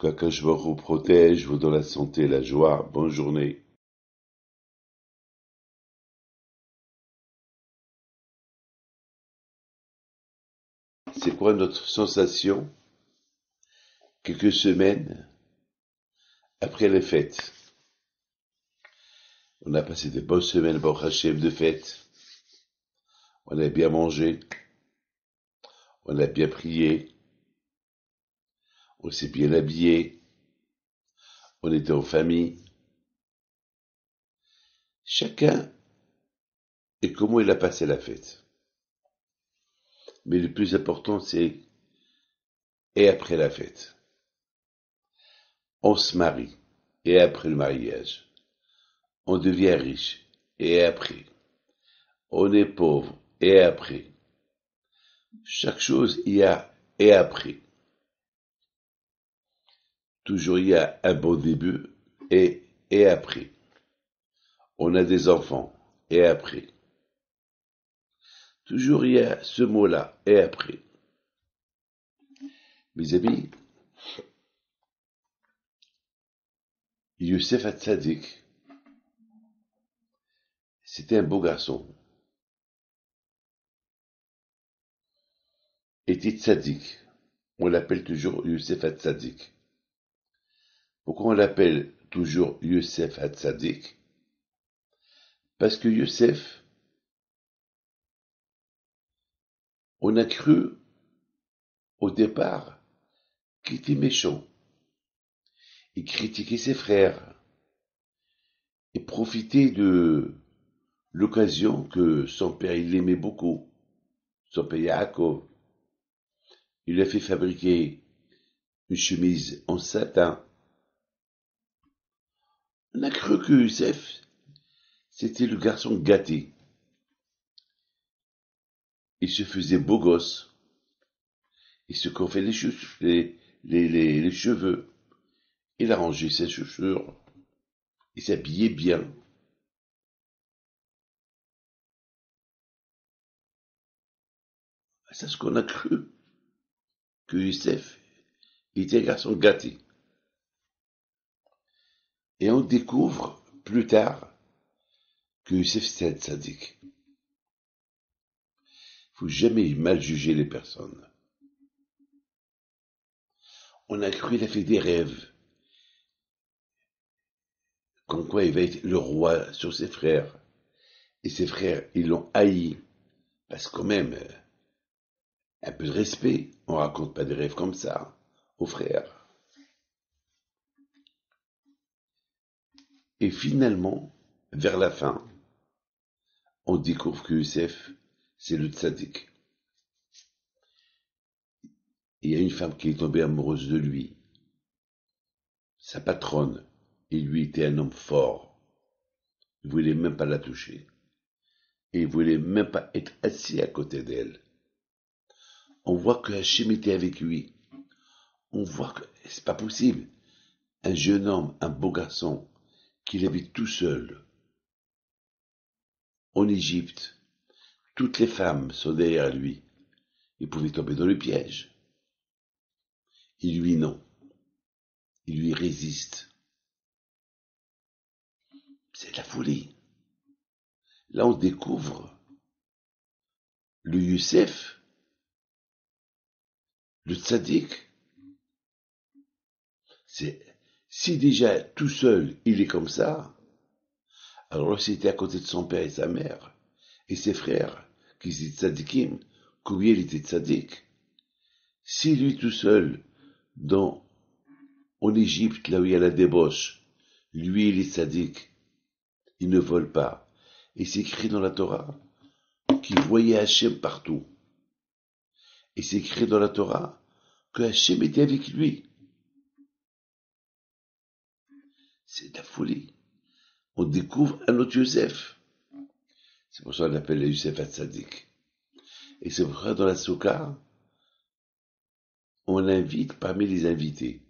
Qu'Akadosh Baruch Hu protège, vous dans la santé et la joie. Bonne journée. C'est quoi notre sensation quelques semaines après les fêtes? On a passé de bonnes semaines, Baruch Hashem, de fêtes. On a bien mangé. On a bien prié. On s'est bien habillé. On était en famille. Chacun et comment il a passé la fête. Mais le plus important, c'est et après la fête. On se marie. Et après le mariage. On devient riche. Et après. On est pauvre. Et après. Chaque chose, il y a et après. Toujours il y a un bon début et après. On a des enfants et après. Toujours il y a ce mot-là et après. Mes amis, Youssef Hatzadik, c'était un beau garçon. Était tzaddik. On l'appelle toujours Youssef Hatzadik. Pourquoi on l'appelle toujours Youssef Hatzadik? Parce que Youssef, on a cru au départ qu'il était méchant. Il critiquait ses frères et profitait de l'occasion que son père, il l'aimait beaucoup. Son père Yaakov. Il lui a fait fabriquer une chemise en satin. On a cru que Youssef, c'était le garçon gâté. Il se faisait beau gosse. Il se coiffait les cheveux. Il arrangeait ses chaussures. Il s'habillait bien. C'est ce qu'on a cru. Que Youssef était un garçon gâté. Et on découvre plus tard que Youssef c'était un tzaddik. Faut jamais mal juger les personnes. On a cru qu'il a fait des rêves. Comme quoi il va être le roi sur ses frères. Et ses frères, ils l'ont haï. Parce que quand même, un peu de respect. On raconte pas des rêves comme ça aux frères. Et finalement, vers la fin, on découvre que Youssef, c'est le tzaddik. Il y a une femme qui est tombée amoureuse de lui. Sa patronne. Et lui était un homme fort. Il voulait même pas la toucher. Et il voulait même pas être assis à côté d'elle. On voit que Hachem était avec lui. On voit que c'est pas possible. Un jeune homme, un beau garçon, qu'il habite tout seul, en Égypte. Toutes les femmes sont derrière lui. Il pouvait tomber dans le piège. Et lui, non. Il lui résiste. C'est de la folie. Là, on découvre le Youssef, le tzaddik. Si déjà tout seul, il est comme ça, alors s'il était à côté de son père et sa mère, et ses frères, qui étaient tzaddikim, combien il était tzaddik. Si lui tout seul, en Égypte, là où il y a la débauche, lui il est tzaddik, il ne vole pas. Et c'est écrit dans la Torah qu'il voyait Hachem partout. Et c'est écrit dans la Torah que Hachem était avec lui. C'est de la folie. On découvre un autre Youssef. C'est pour ça qu'on l'appelle le Youssef Hatzadik. Et c'est pour ça dans la Soukha, on l'invite parmi les invités.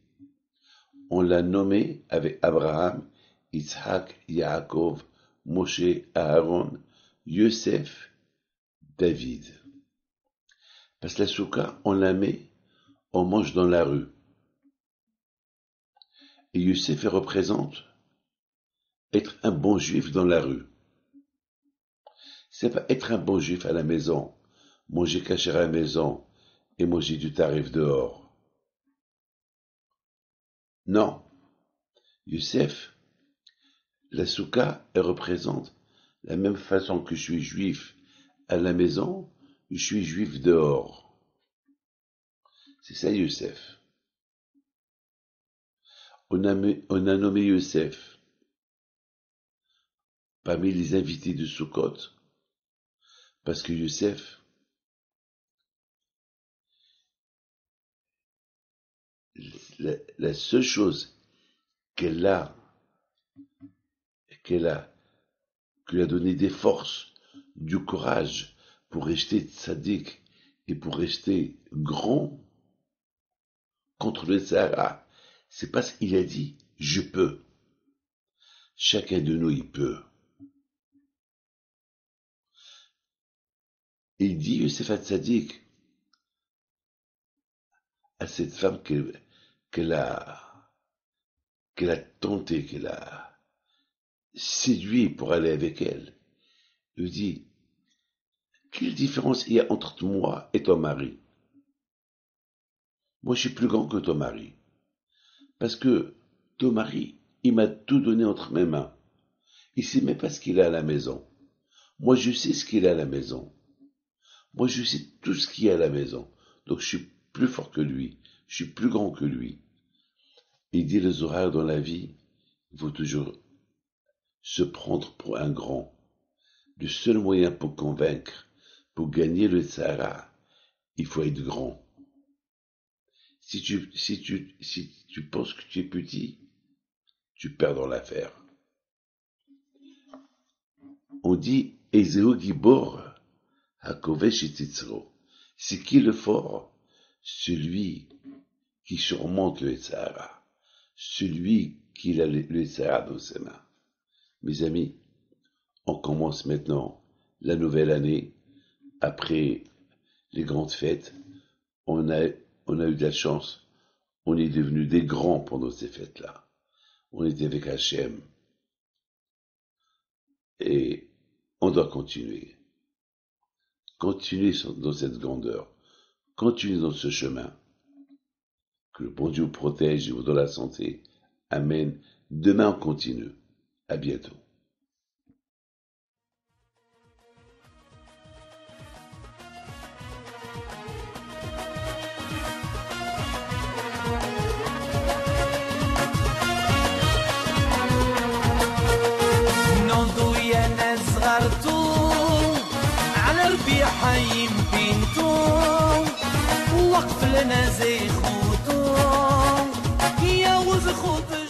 On l'a nommé avec Abraham, Yitzhak, Yaakov, Moshe, Aaron, Youssef, David. Parce que la Soukha, on la met, on mange dans la rue. Et Youssef représente être un bon juif dans la rue. C'est pas être un bon juif à la maison, manger caché à la maison et manger du tarif dehors. Non, Youssef, la souka, elle représente la même façon que je suis juif à la maison, je suis juif dehors. C'est ça Youssef. On a nommé Youssef parmi les invités de Sukkot, parce que Youssef, la seule chose qu'elle a, qui lui a donné des forces, du courage pour rester tzaddik et pour rester grand contre le Sahara, c'est parce qu'il a dit « je peux ». Chacun de nous, il peut. Et il dit Youssef Tzaddik à cette femme qu'elle a tenté, qu'elle a séduit pour aller avec elle. Il lui dit, quelle différence il y a entre moi et ton mari? Moi, je suis plus grand que ton mari. Parce que ton mari, il m'a tout donné entre mes mains. Il sait même pas ce qu'il a à la maison. Moi, je sais ce qu'il a à la maison. Moi, je sais tout ce qu'il y a à la maison. Donc, je suis plus fort que lui. Je suis plus grand que lui. Il dit les horaires dans la vie, il faut toujours se prendre pour un grand. Le seul moyen pour convaincre, pour gagner le Sahara, il faut être grand. Si tu penses que tu es petit, tu perds dans l'affaire. On dit Ezeu Gibor Hakovesh Etitzro. C'est qui le fort? Celui qui surmonte le Sahara. Celui qui a le Sahara dans ses mains. Mes amis, on commence maintenant la nouvelle année. Après les grandes fêtes, on a eu de la chance. On est devenus des grands pendant ces fêtes-là. On était avec Hachem. Et on doit continuer. Continuez dans cette grandeur. Continuez dans ce chemin. Que le bon Dieu vous protège et vous donne la santé. Amen. Demain, on continue. À bientôt. حي بنتو وقف لنا زي خوتو يا وز خوتو